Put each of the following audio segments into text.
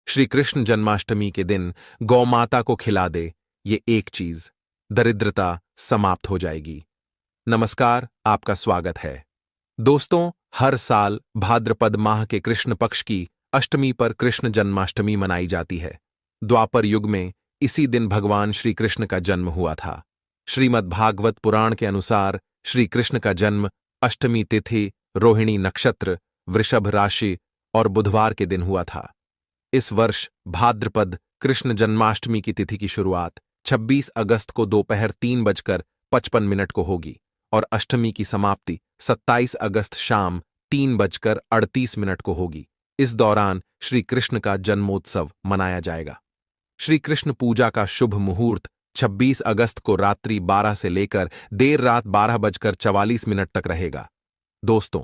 श्री कृष्ण जन्माष्टमी के दिन गौ माता को खिला दे ये एक चीज, दरिद्रता समाप्त हो जाएगी। नमस्कार, आपका स्वागत है। दोस्तों, हर साल भाद्रपद माह के कृष्ण पक्ष की अष्टमी पर कृष्ण जन्माष्टमी मनाई जाती है। द्वापर युग में इसी दिन भगवान श्री कृष्ण का जन्म हुआ था। श्रीमद् भागवत पुराण के अनुसार श्री कृष्ण का जन्म अष्टमी तिथि, रोहिणी नक्षत्र, वृषभ राशि और बुधवार के दिन हुआ था। इस वर्ष भाद्रपद कृष्ण जन्माष्टमी की तिथि की शुरुआत 26 अगस्त को दोपहर 3:55 को होगी और अष्टमी की समाप्ति 27 अगस्त शाम 3:38 को होगी। इस दौरान श्री कृष्ण का जन्मोत्सव मनाया जाएगा। श्री कृष्ण पूजा का शुभ मुहूर्त 26 अगस्त को रात्रि 12 से लेकर देर रात 12:44 तक रहेगा। दोस्तों,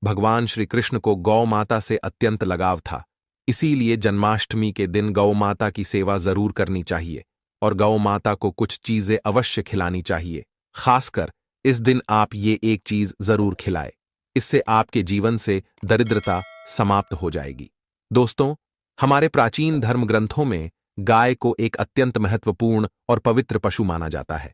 भगवान श्री कृष्ण को गौ माता से अत्यंत लगाव था, इसीलिए जन्माष्टमी के दिन गौ माता की सेवा जरूर करनी चाहिए और गौ माता को कुछ चीजें अवश्य खिलानी चाहिए। खासकर इस दिन आप ये एक चीज जरूर खिलाए, इससे आपके जीवन से दरिद्रता समाप्त हो जाएगी। दोस्तों, हमारे प्राचीन धर्म ग्रंथों में गाय को एक अत्यंत महत्वपूर्ण और पवित्र पशु माना जाता है।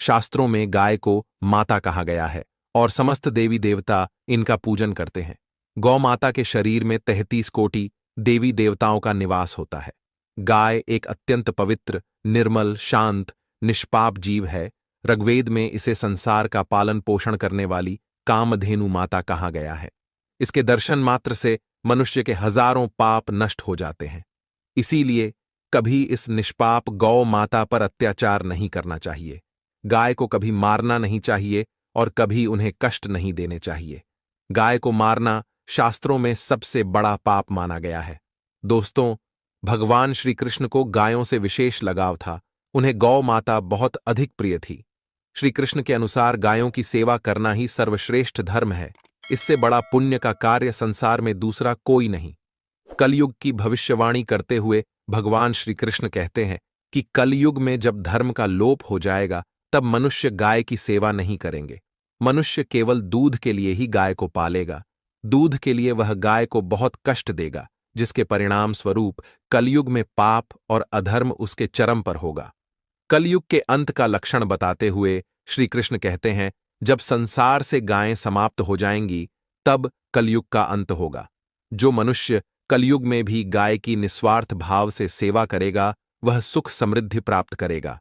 शास्त्रों में गाय को माता कहा गया है और समस्त देवी देवता इनका पूजन करते हैं। गौ माता के शरीर में 33 कोटि देवी देवताओं का निवास होता है। गाय एक अत्यंत पवित्र, निर्मल, शांत, निष्पाप जीव है। ऋग्वेद में इसे संसार का पालन पोषण करने वाली कामधेनु माता कहा गया है। इसके दर्शन मात्र से मनुष्य के हजारों पाप नष्ट हो जाते हैं। इसीलिए कभी इस निष्पाप गौ माता पर अत्याचार नहीं करना चाहिए। गाय को कभी मारना नहीं चाहिए और कभी उन्हें कष्ट नहीं देने चाहिए। गाय को मारना शास्त्रों में सबसे बड़ा पाप माना गया है। दोस्तों, भगवान श्री कृष्ण को गायों से विशेष लगाव था। उन्हें गौ माता बहुत अधिक प्रिय थी। श्री कृष्ण के अनुसार गायों की सेवा करना ही सर्वश्रेष्ठ धर्म है। इससे बड़ा पुण्य का कार्य संसार में दूसरा कोई नहीं। कलयुग की भविष्यवाणी करते हुए भगवान श्री कृष्ण कहते हैं कि कलयुग में जब धर्म का लोप हो जाएगा तब मनुष्य गाय की सेवा नहीं करेंगे। मनुष्य केवल दूध के लिए ही गाय को पालेगा। दूध के लिए वह गाय को बहुत कष्ट देगा, जिसके परिणाम स्वरूप कलयुग में पाप और अधर्म उसके चरम पर होगा। कलयुग के अंत का लक्षण बताते हुए श्री कृष्ण कहते हैं, जब संसार से गायें समाप्त हो जाएंगी तब कलयुग का अंत होगा। जो मनुष्य कलयुग में भी गाय की निस्वार्थ भाव से सेवा करेगा वह सुख समृद्धि प्राप्त करेगा।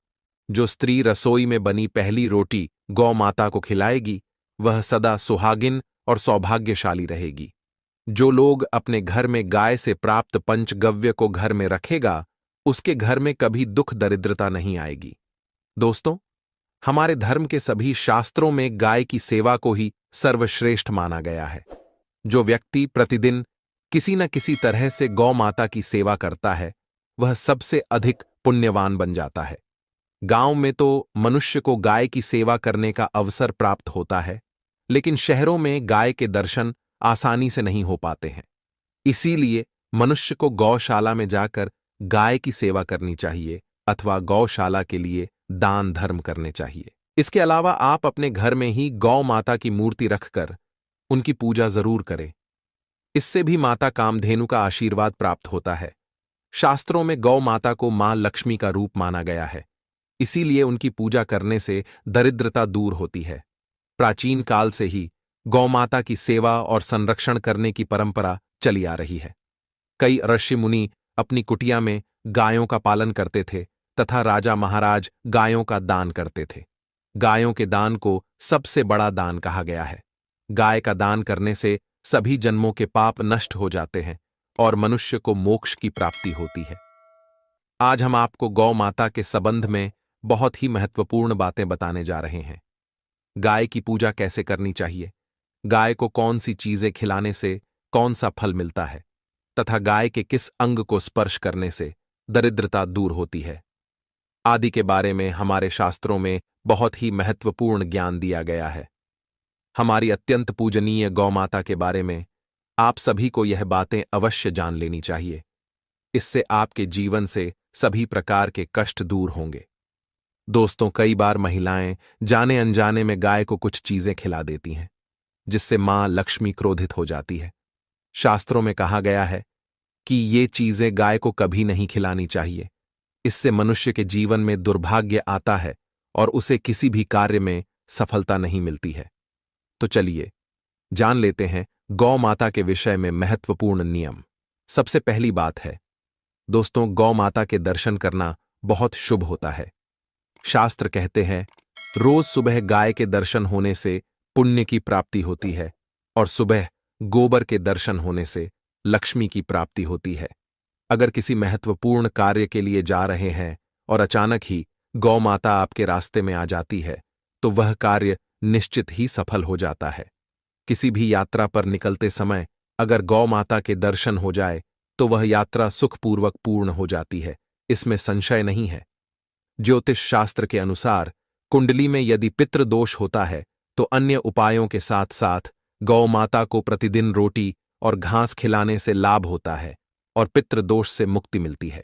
जो स्त्री रसोई में बनी पहली रोटी गौ माता को खिलाएगी वह सदा सुहागिन और सौभाग्यशाली रहेगी। जो लोग अपने घर में गाय से प्राप्त पंचगव्य को घर में रखेगा उसके घर में कभी दुख दरिद्रता नहीं आएगी। दोस्तों, हमारे धर्म के सभी शास्त्रों में गाय की सेवा को ही सर्वश्रेष्ठ माना गया है। जो व्यक्ति प्रतिदिन किसी न किसी तरह से गौ माता की सेवा करता है वह सबसे अधिक पुण्यवान बन जाता है। गांव में तो मनुष्य को गाय की सेवा करने का अवसर प्राप्त होता है, लेकिन शहरों में गाय के दर्शन आसानी से नहीं हो पाते हैं। इसीलिए मनुष्य को गौशाला में जाकर गाय की सेवा करनी चाहिए अथवा गौशाला के लिए दान धर्म करने चाहिए। इसके अलावा आप अपने घर में ही गौ माता की मूर्ति रखकर उनकी पूजा जरूर करें। इससे भी माता कामधेनु का आशीर्वाद प्राप्त होता है। शास्त्रों में गौ माता को मां लक्ष्मी का रूप माना गया है, इसीलिए उनकी पूजा करने से दरिद्रता दूर होती है। प्राचीन काल से ही गौ माता की सेवा और संरक्षण करने की परंपरा चली आ रही है। कई ऋषि मुनि अपनी कुटिया में गायों का पालन करते थे तथा राजा महाराज गायों का दान करते थे। गायों के दान को सबसे बड़ा दान कहा गया है। गाय का दान करने से सभी जन्मों के पाप नष्ट हो जाते हैं और मनुष्य को मोक्ष की प्राप्ति होती है। आज हम आपको गौ माता के संबंध में बहुत ही महत्वपूर्ण बातें बताने जा रहे हैं। गाय की पूजा कैसे करनी चाहिए, गाय को कौन सी चीजें खिलाने से कौन सा फल मिलता है तथा गाय के किस अंग को स्पर्श करने से दरिद्रता दूर होती है आदि के बारे में हमारे शास्त्रों में बहुत ही महत्वपूर्ण ज्ञान दिया गया है। हमारी अत्यंत पूजनीय गौ माता के बारे में आप सभी को यह बातें अवश्य जान लेनी चाहिए। इससे आपके जीवन से सभी प्रकार के कष्ट दूर होंगे। दोस्तों, कई बार महिलाएं जाने अनजाने में गाय को कुछ चीजें खिला देती हैं, जिससे मां लक्ष्मी क्रोधित हो जाती है। शास्त्रों में कहा गया है कि ये चीजें गाय को कभी नहीं खिलानी चाहिए। इससे मनुष्य के जीवन में दुर्भाग्य आता है और उसे किसी भी कार्य में सफलता नहीं मिलती है। तो चलिए जान लेते हैं गौ माता के विषय में महत्वपूर्ण नियम। सबसे पहली बात है दोस्तों, गौ माता के दर्शन करना बहुत शुभ होता है। शास्त्र कहते हैं रोज सुबह गाय के दर्शन होने से पुण्य की प्राप्ति होती है और सुबह गोबर के दर्शन होने से लक्ष्मी की प्राप्ति होती है। अगर किसी महत्वपूर्ण कार्य के लिए जा रहे हैं और अचानक ही गौ माता आपके रास्ते में आ जाती है तो वह कार्य निश्चित ही सफल हो जाता है। किसी भी यात्रा पर निकलते समय अगर गौ माता के दर्शन हो जाए तो वह यात्रा सुखपूर्वक पूर्ण हो जाती है, इसमें संशय नहीं है। ज्योतिष शास्त्र के अनुसार कुंडली में यदि पितृदोष होता है तो अन्य उपायों के साथ साथ गौ माता को प्रतिदिन रोटी और घास खिलाने से लाभ होता है और पितृदोष से मुक्ति मिलती है।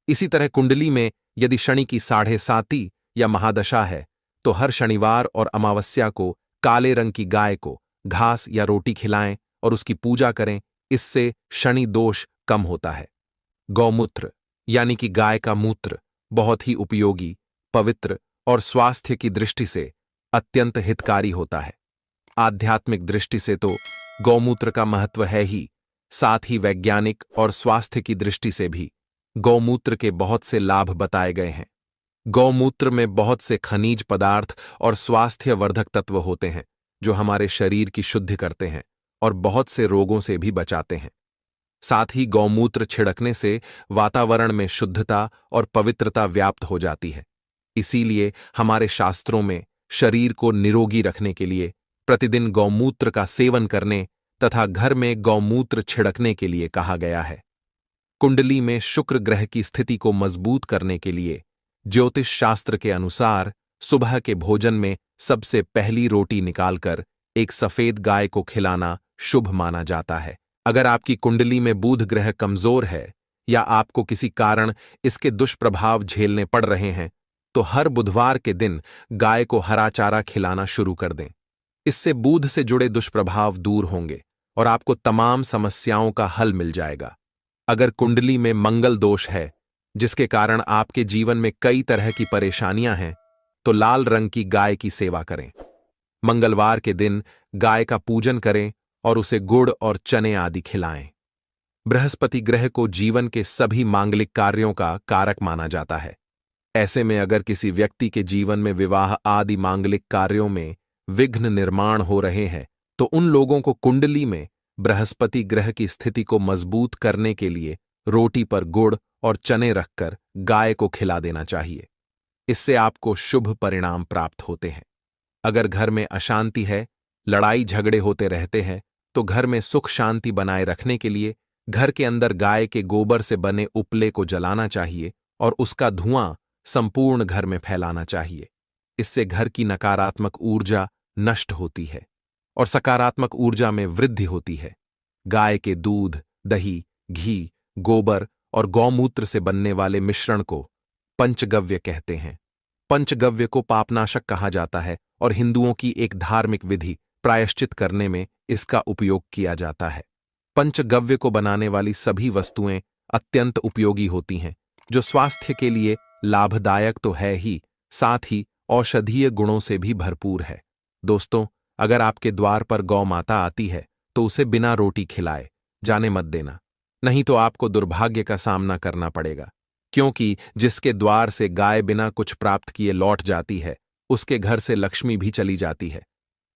इसी तरह कुंडली में यदि शनि की 7.5 या महादशा है तो हर शनिवार और अमावस्या को काले रंग की गाय को घास या रोटी खिलाएं और उसकी पूजा करें, इससे शनि दोष कम होता है। गौमूत्र यानी कि गाय का मूत्र बहुत ही उपयोगी, पवित्र और स्वास्थ्य की दृष्टि से अत्यंत हितकारी होता है। आध्यात्मिक दृष्टि से तो गौमूत्र का महत्व है ही, साथ ही वैज्ञानिक और स्वास्थ्य की दृष्टि से भी गौमूत्र के बहुत से लाभ बताए गए हैं। गौमूत्र में बहुत से खनिज पदार्थ और स्वास्थ्यवर्धक तत्व होते हैं जो हमारे शरीर की शुद्धि करते हैं और बहुत से रोगों से भी बचाते हैं। साथ ही गौमूत्र छिड़कने से वातावरण में शुद्धता और पवित्रता व्याप्त हो जाती है। इसीलिए हमारे शास्त्रों में शरीर को निरोगी रखने के लिए प्रतिदिन गौमूत्र का सेवन करने तथा घर में गौमूत्र छिड़कने के लिए कहा गया है। कुंडली में शुक्र ग्रह की स्थिति को मजबूत करने के लिए ज्योतिष शास्त्र के अनुसार सुबह के भोजन में सबसे पहली रोटी निकालकर एक सफेद गाय को खिलाना शुभ माना जाता है। अगर आपकी कुंडली में बुध ग्रह कमजोर है या आपको किसी कारण इसके दुष्प्रभाव झेलने पड़ रहे हैं तो हर बुधवार के दिन गाय को हरा चारा खिलाना शुरू कर दें। इससे बुध से जुड़े दुष्प्रभाव दूर होंगे और आपको तमाम समस्याओं का हल मिल जाएगा। अगर कुंडली में मंगल दोष है जिसके कारण आपके जीवन में कई तरह की परेशानियां हैं तो लाल रंग की गाय की सेवा करें। मंगलवार के दिन गाय का पूजन करें और उसे गुड़ और चने आदि खिलाएं। बृहस्पति ग्रह को जीवन के सभी मांगलिक कार्यों का कारक माना जाता है। ऐसे में अगर किसी व्यक्ति के जीवन में विवाह आदि मांगलिक कार्यों में विघ्न निर्माण हो रहे हैं तो उन लोगों को कुंडली में बृहस्पति ग्रह की स्थिति को मजबूत करने के लिए रोटी पर गुड़ और चने रखकर गाय को खिला देना चाहिए। इससे आपको शुभ परिणाम प्राप्त होते हैं। अगर घर में अशांति है, लड़ाई झगड़े होते रहते हैं तो घर में सुख शांति बनाए रखने के लिए घर के अंदर गाय के गोबर से बने उपले को जलाना चाहिए और उसका धुआं संपूर्ण घर में फैलाना चाहिए। इससे घर की नकारात्मक ऊर्जा नष्ट होती है और सकारात्मक ऊर्जा में वृद्धि होती है। गाय के दूध, दही, घी, गोबर और गौमूत्र से बनने वाले मिश्रण को पंचगव्य कहते हैं। पंचगव्य को पापनाशक कहा जाता है और हिंदुओं की एक धार्मिक विधि प्रायश्चित करने में इसका उपयोग किया जाता है। पंचगव्य को बनाने वाली सभी वस्तुएं अत्यंत उपयोगी होती हैं जो स्वास्थ्य के लिए लाभदायक तो है ही, साथ ही औषधीय गुणों से भी भरपूर है। दोस्तों, अगर आपके द्वार पर गौ माता आती है तो उसे बिना रोटी खिलाए जाने मत देना, नहीं तो आपको दुर्भाग्य का सामना करना पड़ेगा, क्योंकि जिसके द्वार से गाय बिना कुछ प्राप्त किए लौट जाती है उसके घर से लक्ष्मी भी चली जाती है।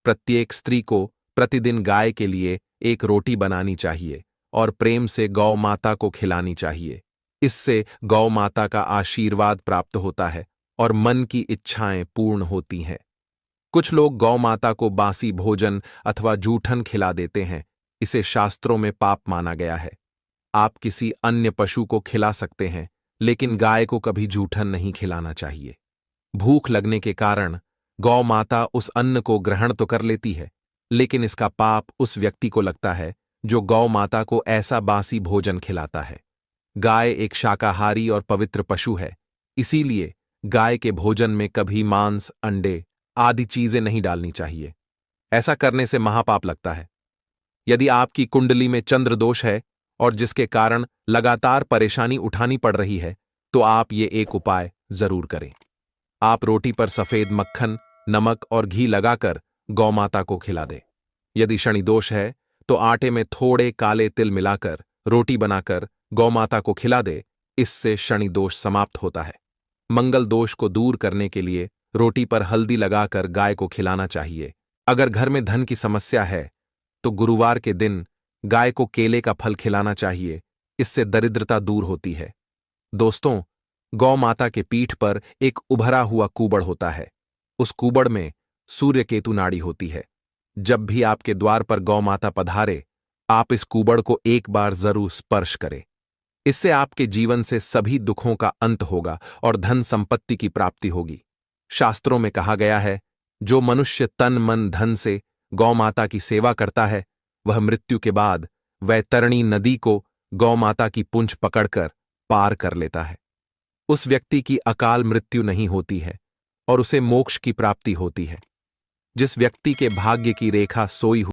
प्रत्येक स्त्री को प्रतिदिन गाय के लिए एक रोटी बनानी चाहिए और प्रेम से गौ माता को खिलानी चाहिए। इससे गौ माता का आशीर्वाद प्राप्त होता है और मन की इच्छाएं पूर्ण होती हैं। कुछ लोग गौ माता को बासी भोजन अथवा जूठन खिला देते हैं, इसे शास्त्रों में पाप माना गया है। आप किसी अन्य पशु को खिला सकते हैं लेकिन गाय को कभी जूठन नहीं खिलाना चाहिए। भूख लगने के कारण गौ माता उस अन्न को ग्रहण तो कर लेती है लेकिन इसका पाप उस व्यक्ति को लगता है जो गौ माता को ऐसा बासी भोजन खिलाता है। गाय एक शाकाहारी और पवित्र पशु है, इसीलिए गाय के भोजन में कभी मांस, अंडे आदि चीजें नहीं डालनी चाहिए। ऐसा करने से महापाप लगता है। यदि आपकी कुंडली में चंद्र दोष है और जिसके कारण लगातार परेशानी उठानी पड़ रही है, तो आप ये एक उपाय जरूर करें। आप रोटी पर सफेद मक्खन, नमक और घी लगाकर गौ माता को खिला दें। यदि शनि दोष है तो आटे में थोड़े काले तिल मिलाकर रोटी बनाकर गौ माता को खिला दे। इससे शनि दोष समाप्त होता है। मंगल दोष को दूर करने के लिए रोटी पर हल्दी लगाकर गाय को खिलाना चाहिए। अगर घर में धन की समस्या है तो गुरुवार के दिन गाय को केले का फल खिलाना चाहिए। इससे दरिद्रता दूर होती है। दोस्तों, गौ माता के पीठ पर एक उभरा हुआ कूबड़ होता है। उस कूबड़ में सूर्य केतु नाड़ी होती है। जब भी आपके द्वार पर गौ माता पधारे, आप इस कूबड़ को एक बार जरूर स्पर्श करें। इससे आपके जीवन से सभी दुखों का अंत होगा और धन संपत्ति की प्राप्ति होगी। शास्त्रों में कहा गया है, जो मनुष्य तन मन धन से गौ माता की सेवा करता है, वह मृत्यु के बाद वैतरणी नदी को गौ माता की पूंछ पकड़कर पार कर लेता है। उस व्यक्ति की अकाल मृत्यु नहीं होती है और उसे मोक्ष की प्राप्ति होती है। जिस व्यक्ति के भाग्य की रेखा सोई